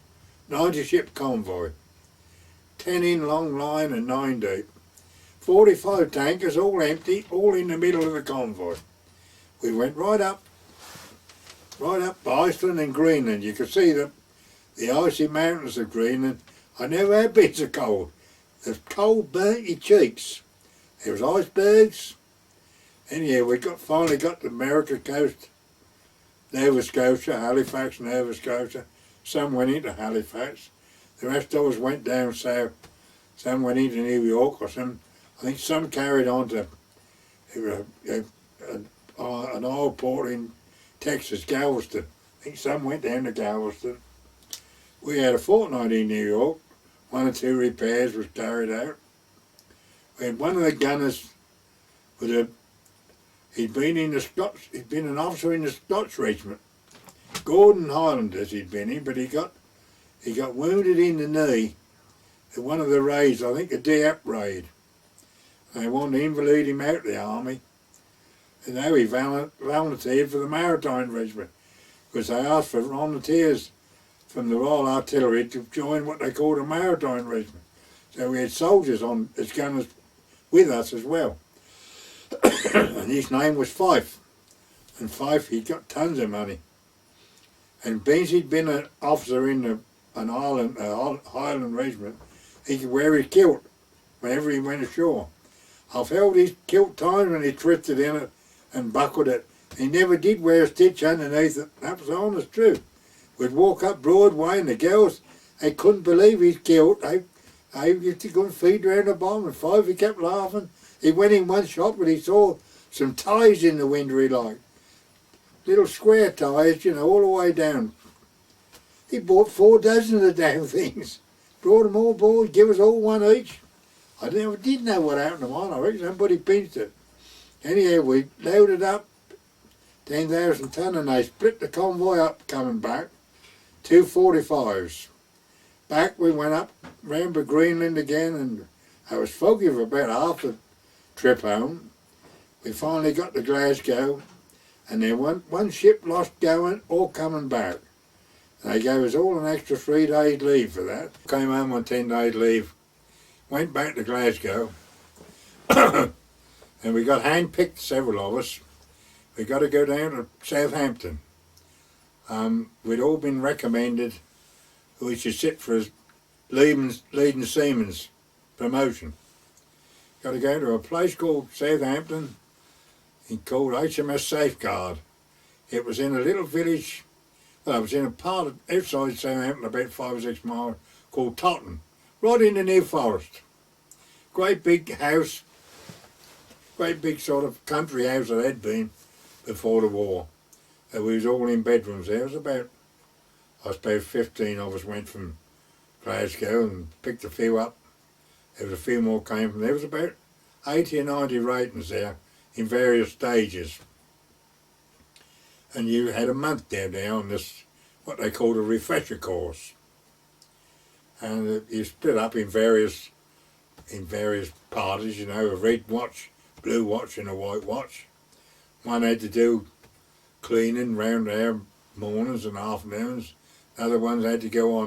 90-ship convoy, 10 in long line and 9 deep, 45 tankers, all empty, all in the middle of the convoy. We went right up Iceland and Greenland. You could see the icy mountains of Greenland. I never had been so cold. The cold burnt your cheeks. There was icebergs. Anyhow, we finally got to America coast, Nova Scotia, Halifax, Nova Scotia. Some went into Halifax. The rest of us went down south. Some went into New York, or some. I think some carried on to an oil port in Texas, Galveston. I think some went down to Galveston. We had a fortnight in New York. 1 or 2 repairs was carried out. We had one of the gunners he'd been an officer in the Scots regiment. Gordon Highlanders he'd been in, but he got wounded in the knee at one of the raids, I think a Dieppe raid. They wanted to invalid him out of the army. And now he volunteered for the Maritime Regiment, because they asked for volunteers from the Royal Artillery to join what they called a Maritime Regiment. So we had soldiers as gunners with us as well. And his name was Fife. And Fife, he got tons of money. And being he'd been an officer in an Highland regiment, he could wear his kilt whenever he went ashore. I've held his kilt times when he twisted in it and buckled it. He never did wear a stitch underneath it. That was the honest truth. We'd walk up Broadway and the girls, they couldn't believe his kilt. They used to go and feed around the bottom, and Five, he kept laughing. He went in one shop and he saw some ties in the window he liked. Little square ties, all the way down. He bought 4 dozen of the damn things. Brought them all aboard, give us all one each. I never did know what happened to mine. I reckon somebody pinched it. Anyhow, we loaded up 10,000 ton and they split the convoy up coming back. 2 45s. Back we went up round to Greenland again, and I was foggy for about half the trip home. We finally got to Glasgow, and then one ship lost going or coming back. They gave us all an extra 3 days leave for that. Came home on 10 days leave, went back to Glasgow, and we got hand-picked, several of us. We got to go down to Southampton. We'd all been recommended we should sit for a leading seaman's promotion. Got to go to a place called Southampton, called HMS Safeguard. It was in a little village, well, it was in a part of outside Southampton, about 5 or 6 miles, called Totton, right in the New Forest. Great big house, great big sort of country house it had been before the war. We was all in bedrooms there. It was about, I suppose, 15 of us went from Glasgow and picked a few up. There was a few more came from there. There was about 80 or 90 ratings there in various stages. And you had a month down there on this, what they called a refresher course. And you split up in various parties, a red watch, blue watch and a white watch. One had to do cleaning round there mornings and afternoons. Other ones had to go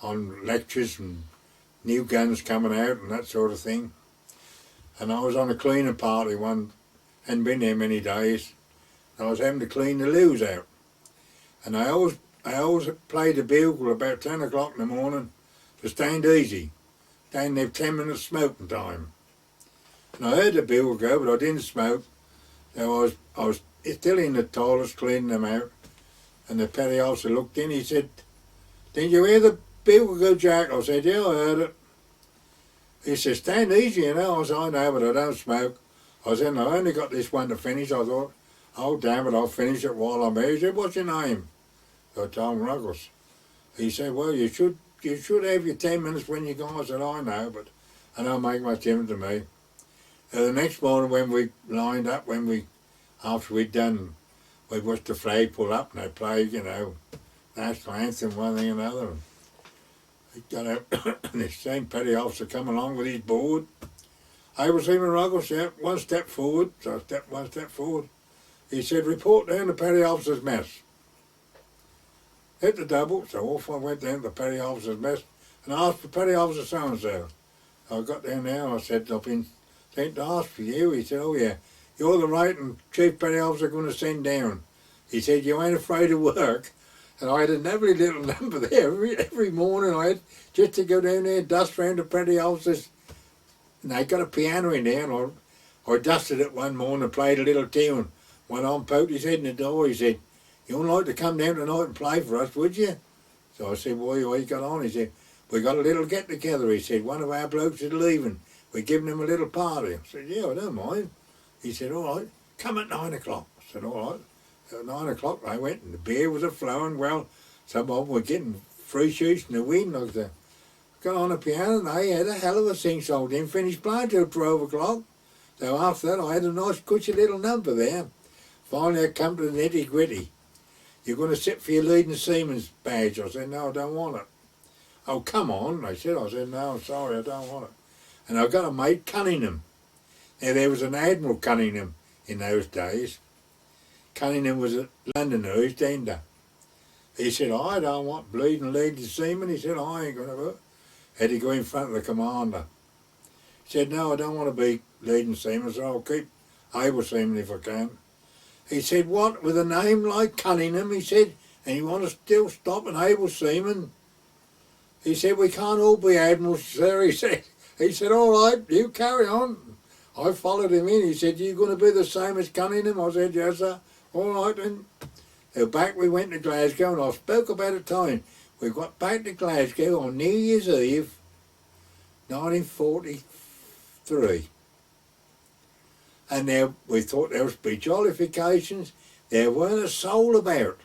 on lectures and new guns coming out and that sort of thing. And I was on a cleaning party one, hadn't been there many days. I was having to clean the loos out. And I always played the bugle about 10 o'clock in the morning to stand easy. Stand there 10 minutes smoking time. And I heard the bugle go, but I didn't smoke. So I was still in the toilets cleaning them out. And the petty officer looked in, he said, "Didn't you hear the bugle go, Jack?" I said, "Yeah, I heard it." He said, "Stand easy, you know." I said, "I know, but I don't smoke." I said, "I only got this one to finish." I thought, "Oh, damn it, I'll finish it while I'm here." He said, "What's your name?" So I told him, "Ruggles." He said, "Well, you should have your 10 minutes when you go." I said, "I know, but I don't make much difference to me." The next morning when we lined up, after we'd done, we watched the flag pull up and they played, you know, national anthem, one thing and another. And he got out and this same petty officer come along with his board. "Able Seaman Ruggles, yeah, one step forward." So I stepped one step forward. He said, "Report down to petty officer's mess." Hit the double, so off I went down to the petty officer's mess and asked for petty officer so-and-so. I got down there and I said, "I've been sent to ask for you." He said, "Oh yeah, you're the right and chief petty officer going to send down." He said, "You ain't afraid of work." And I had a lovely little number there every morning. I had just to go down there and dust round the petty officers. And they got a piano in there, and I dusted it one morning and played a little tune. One on poked his head in the door. He said, "You wouldn't like to come down tonight and play for us, would you?" So I said, "What you got on?" He said, "We got a little get-together." He said, "One of our blokes is leaving. We're giving him a little party." I said, "Yeah, I don't mind." He said, "All right, come at 9 o'clock. I said, "All right." At 9 o'clock I went and the beer was a-flowing. Well, some of them were getting free shoots in the wind. Like that. Got on the piano and they had a hell of a sing-song. Didn't finish playing till 12 o'clock. So after that I had a nice cushy little number there. Finally I come to the nitty-gritty. "You're going to sit for your leading seaman's badge." I said, "No, I don't want it." "Oh, come on," they said. I said, "No, I'm sorry, I don't want it." And I got a mate, Cunningham. Now there was an Admiral Cunningham in those days. Cunningham was a Londoner, East Ender. He said, "I don't want bleeding leading seaman." He said, "I ain't going to work." Had to go in front of the commander. He said, "No, I don't want to be leading seaman, so I'll keep able seaman if I can." He said, "What, with a name like Cunningham?" He said, "and you want to still stop an able seaman?" He said, "We can't all be admirals, sir." He said, "All right, you carry on." I followed him in. He said, "You going to be the same as Cunningham?" I said, "Yes, sir." "All right then." So back we went to Glasgow, and I spoke about a time. We got back to Glasgow on New Year's Eve, 1943. And there we thought there would be jollifications. There weren't a soul about.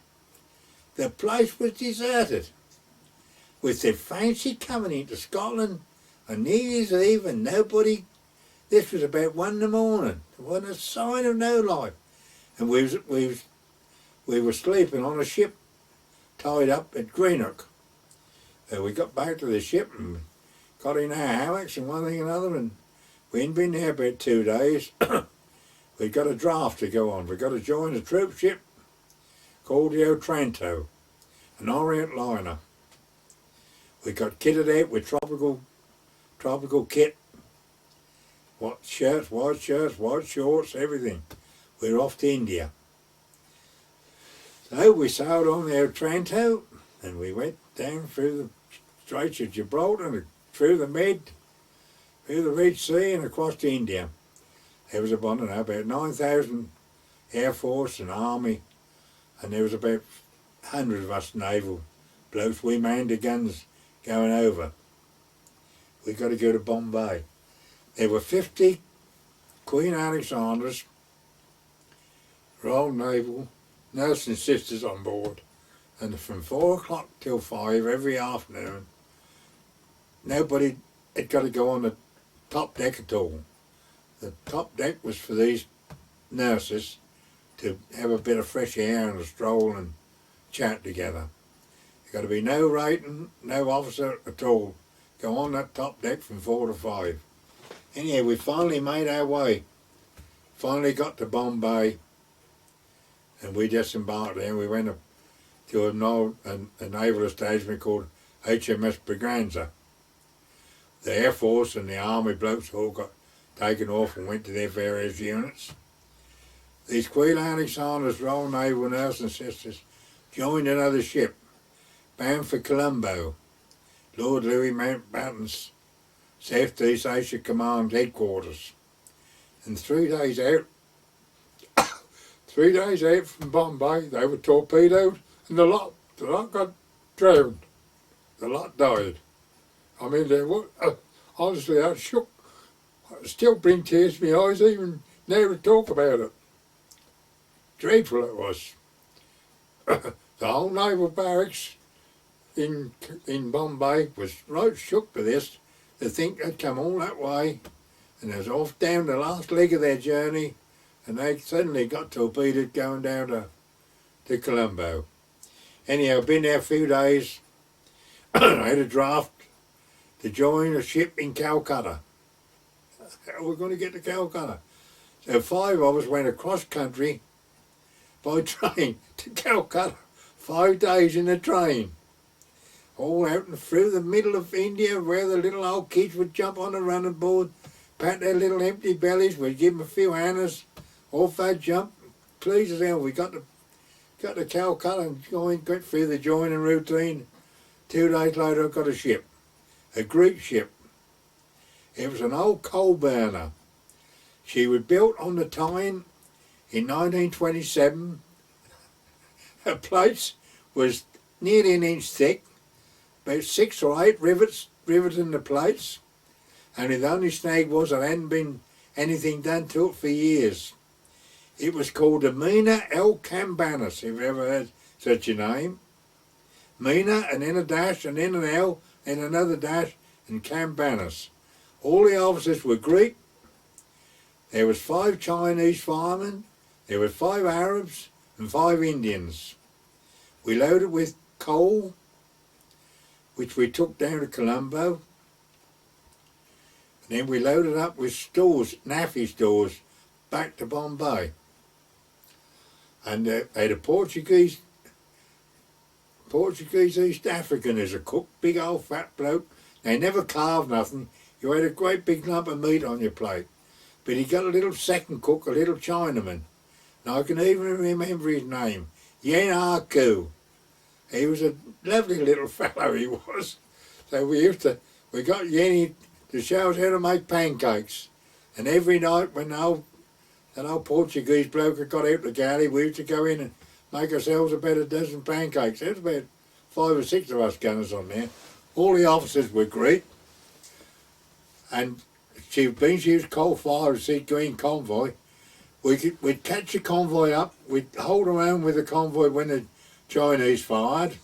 The place was deserted. We said, "Fancy coming into Scotland on New Year's Eve and nobody." This was about 1 in the morning. There wasn't a sign of no life. And we were sleeping on a ship tied up at Greenock. So we got back to the ship and got in our hammocks and one thing and another, and we hadn't been there about 2 days. We'd got a draft to go on. We got to join a troop ship called the Otranto, an Orient liner. We got kitted out with tropical kit. White shirts, white shorts, everything. We were off to India. So we sailed on the Otranto and we went down through the Straits of Gibraltar and through the Med, through the Red Sea and across to India. There was about 9,000 Air Force and Army, and there was about 100 of us naval blokes. We manned the guns going over. We got to go to Bombay. There were 50 Queen Alexandras, Royal Naval nursing sisters on board, and from 4 o'clock till 5 every afternoon, nobody had got to go on the top deck at all. The top deck was for these nurses to have a bit of fresh air and a stroll and chat together. There got to be no rating, no officer at all. Go on that top deck from 4 to 5. Anyhow, we finally made our way. Finally got to Bombay, and we disembarked there. We went up to a naval establishment called HMS Braganza. The Air Force and the Army blokes all got taken off and went to their various units. These Queen Alexander's Royal Naval nursing sisters joined another ship, bound for Colombo, Lord Louis Mountbatten's South East Asia Command headquarters. And 3 days out, 3 days out from Bombay, they were torpedoed, and the lot got drowned. The lot died. I mean, they were, honestly, that shook. It still brings tears to my eyes, even now to talk about it. Dreadful it was. The whole naval barracks in Bombay was right shook to this, to think they'd come all that way, and they was off down the last leg of their journey, and they suddenly got torpedoed going down to Colombo. Anyhow, been there a few days. I had a draft to join a ship in Calcutta. How are we going to get to Calcutta? So 5 of us went across country by train to Calcutta. 5 days in a train. All out and through the middle of India, where the little old kids would jump on the running board, pat their little empty bellies, we'd give them a few annas, off they'd jump. Pleased as hell, we got to Calcutta and got through the joining routine. 2 days later I got a ship, a Greek ship. It was an old coal burner. She was built on the Tyne in 1927. Her plates was nearly an inch thick, about 6 or 8 rivets riveting the plates, and the only snag was there hadn't been anything done to it for years. It was called the Mina El Cambanis, if you ever heard such a name. Mina, and then a dash, and then an L, and another dash, and Cambanis. All the officers were Greek. There was 5 Chinese firemen, there were 5 Arabs, and 5 Indians. We loaded with coal, which we took down to Colombo. And then we loaded up with stores, NAFI stores, back to Bombay. And they had a Portuguese East African as a cook, big old fat bloke. They never carved nothing. You had a great big lump of meat on your plate. But he got a little second cook, a little Chinaman. And I can even remember his name, Seanachie. He was a lovely little fellow, he was. So we got Yenny to show us how to make pancakes. And every night when that old Portuguese bloke had got out the galley, we used to go in and make ourselves about a dozen pancakes. There was about 5 or 6 of us gunners on there. All the officers were Greek. And she was coal-fired, she'd go in convoy. We'd catch the convoy up, we'd hold around with the convoy when the Chinese fired.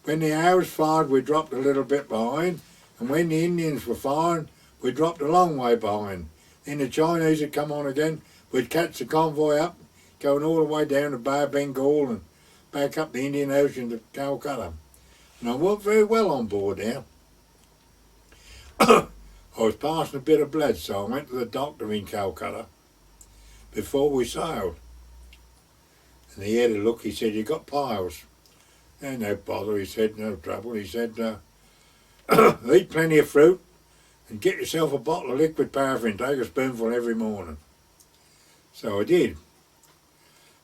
When the Arabs fired, we dropped a little bit behind, and when the Indians were firing, we dropped a long way behind. Then the Chinese would come on again, we'd catch the convoy up, going all the way down to Bay of Bengal and back up the Indian Ocean to Calcutta. And I worked very well on board there. I was passing a bit of blood, so I went to the doctor in Calcutta before we sailed. And he had a look, he said, "You got piles." "Eh, no bother," he said, "no trouble." He said, "Eat plenty of fruit and get yourself a bottle of liquid paraffin, take a spoonful every morning." So I did.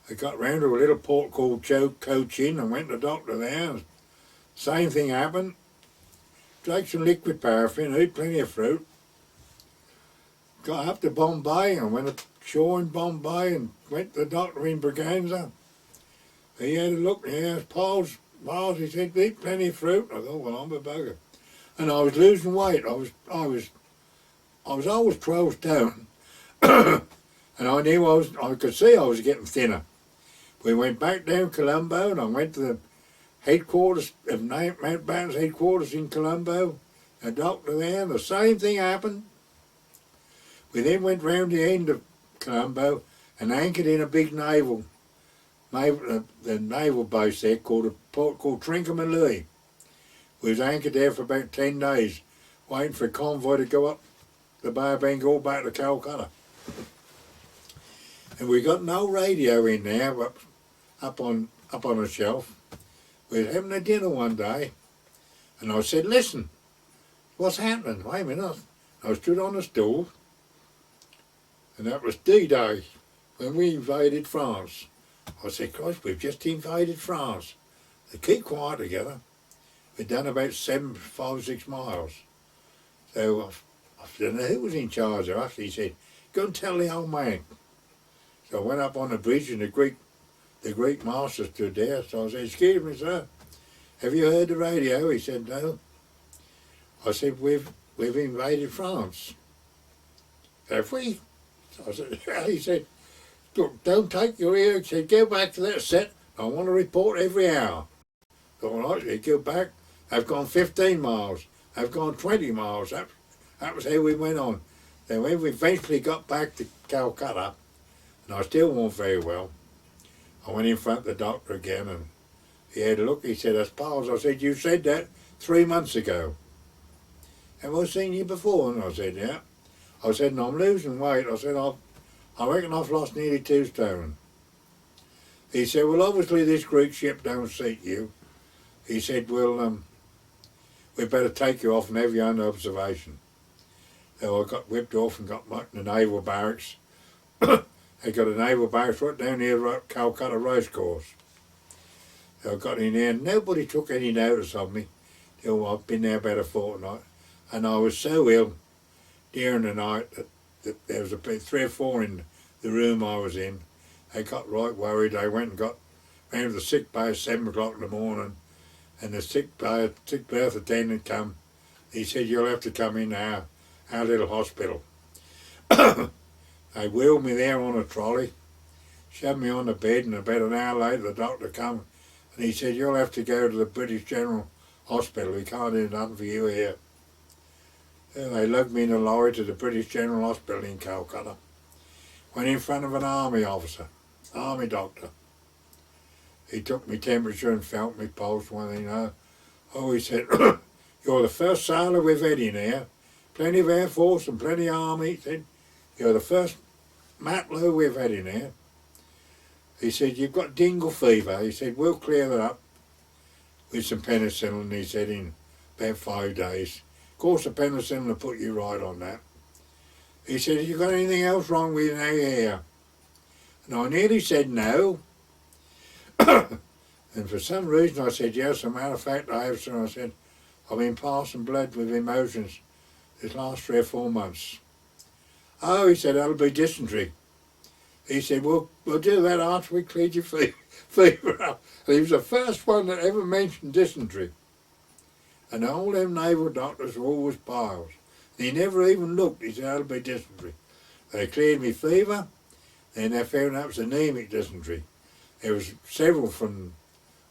I got round to a little port called Cochin and went to the doctor there. Same thing happened. Take some liquid paraffin, eat plenty of fruit. Got up to Bombay and went ashore in Bombay and went to the doctor in Braganza. He had a look, yeah, piles, he said, "Eat plenty of fruit." I thought, well, I'm a bugger. And I was losing weight. I was always 12 stone. And I knew I could see I was getting thinner. We went back down Colombo and I went to the headquarters of Mountbatten's headquarters in Colombo. A doctor there, the same thing happened. We then went round the end of Colombo and anchored in a big the naval base there called a port called Trincomalee. We was anchored there for about 10 days, waiting for a convoy to go up the Bay of Bengal back to Calcutta. And we got no radio in there, up on a shelf. We was having a dinner one day, and I said, "Listen, what's happening? Wait a minute." I stood on a stool, and that was D-Day, when we invaded France. I said, "Christ, we've just invaded France." They keep quiet together. We'd done about 5 or 6 miles. So I don't know who was in charge of us. He said, go and tell the old man. So I went up on the bridge and the Greek master stood there. So I said, excuse me, sir, have you heard the radio? He said, no. I said, we've invaded France. Have we? So I said, yeah. He said, look, don't take your ear. He said, go back to that set. I want to report every hour. So all right, they go back. I've gone 15 miles. I've gone 20 miles. That was how we went on. Then when we eventually got back to Calcutta, and I still wasn't very well, I went in front of the doctor again, and he had a look. He said, that's Piles. I said, you said that 3 months ago. Have I seen you before? And I said, yeah. I said, no, I'm losing weight. I said, I reckon I've lost nearly 2 stone. He said, well, obviously this Greek ship don't suit you. He said, well, we better take you off and have you under observation. So I got whipped off and got mucked in the naval barracks. They got a naval barracks right down near Calcutta Racecourse. So I got in there and nobody took any notice of me till I'd been there about a fortnight. And I was so ill during the night that there was about 3 or 4 in the room I was in. They got right worried. They went and got round to the sick bay at 7 o'clock in the morning, and the sick berth attendant come. He said, you'll have to come in our little hospital. They wheeled me there on a trolley, shoved me on the bed, and about an hour later the doctor come and he said, you'll have to go to the British General Hospital. We can't do nothing for you here. And they lugged me in a lorry to the British General Hospital in Calcutta. Went in front of an army officer, army doctor. He took my temperature and felt my pulse, one thing, Oh, he said, you're the first sailor we've had in here. Plenty of Air Force and plenty of Army. He said, you're the first matlow we've had in here. He said, you've got dingle fever. He said, we'll clear that up with some penicillin, he said, in about 5 days. Of course, the penicillin will put you right on that. He said, have you got anything else wrong with you now you're here? And I nearly said no. And for some reason I said yes. As a matter of fact, I have, so I said, I've been passing blood with emotions this last 3 or 4 months. Oh, he said, that'll be dysentery. He said, we'll do that after we cleared your fever up. And he was the first one that ever mentioned dysentery. And all them naval doctors were always Piles. He never even looked. He said, that'll be dysentery. They cleared me fever, and they found out it was anemic dysentery. There was several from,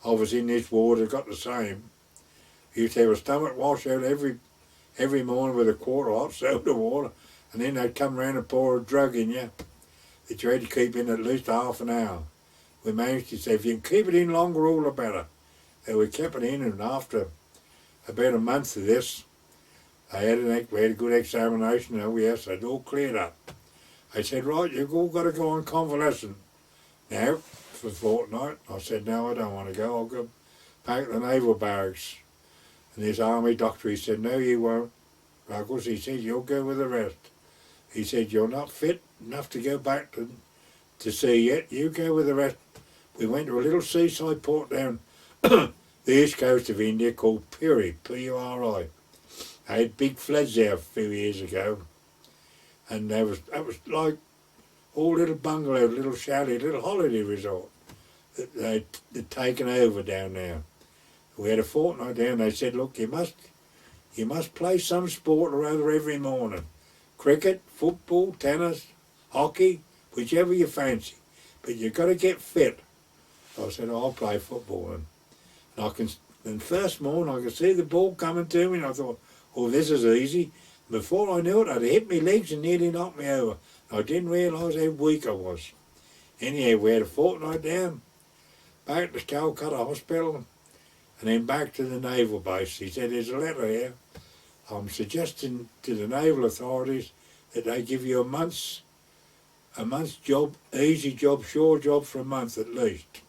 I was in this ward that got the same. He used to have a stomach washout every morning with a quart of hot soda water, and then they'd come round and pour a drug in you that you had to keep in at least half an hour. We managed to say, if you can keep it in longer, all the better. So we kept it in, and after about a month of this, we had a good examination. Oh yes, they'd all cleared up. I said, right, you've all got to go on convalescent now for a fortnight. I said, no, I don't want to go. I'll go back to the naval barracks. And this army doctor, he said, no, you won't, Ruggles. He said, you'll go with the rest. He said, you're not fit enough to go back to sea yet. You go with the rest. We went to a little seaside port down the east coast of India called Puri, P-U-R-I. I had big floods there a few years ago, and that was like all little bungalows, little chalet, little holiday resort that they'd taken over down there. We had a fortnight down. They said, look, you must play some sport or other every morning. Cricket, football, tennis, hockey, whichever you fancy. But you've got to get fit. I said, I'll play football. And first morning I could see the ball coming to me, and I thought, oh, this is easy. Before I knew it, I'd hit my legs and nearly knocked me over. I didn't realise how weak I was. Anyhow, we had a fortnight down, back to Calcutta Hospital, and then back to the naval base. He said, there's a letter here. I'm suggesting to the naval authorities that they give you a month's job, easy job, sure job for a month at least.